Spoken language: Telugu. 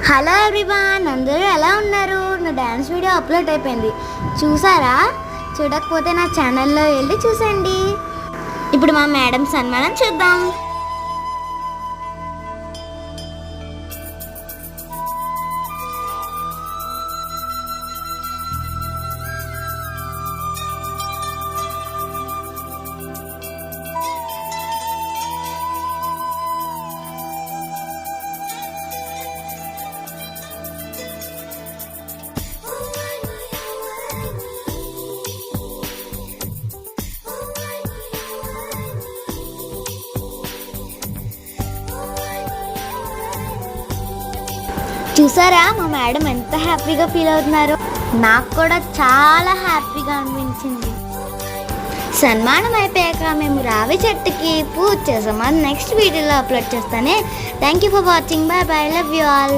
హలో ఎవ్రీవన్, అందరూ ఎలా ఉన్నారు? నా డ్యాన్స్ వీడియో అప్లోడ్ అయిపోయింది, చూసారా? చూడకపోతే నా ఛానల్లో వెళ్ళి చూసండి. ఇప్పుడు మా మేడం సన్మానం చూద్దాం. చూసారా మా మేడం ఎంత హ్యాపీగా ఫీల్ అవుతున్నారో? నాకు కూడా చాలా హ్యాపీగా అనిపించింది. సన్మానం అయిపోయాక మేము రావి చెట్టుకి పూజ చేసాం. అది నెక్స్ట్ వీడియోలో అప్లోడ్ చేస్తానే. Thank you for watching. Bye bye, love you all.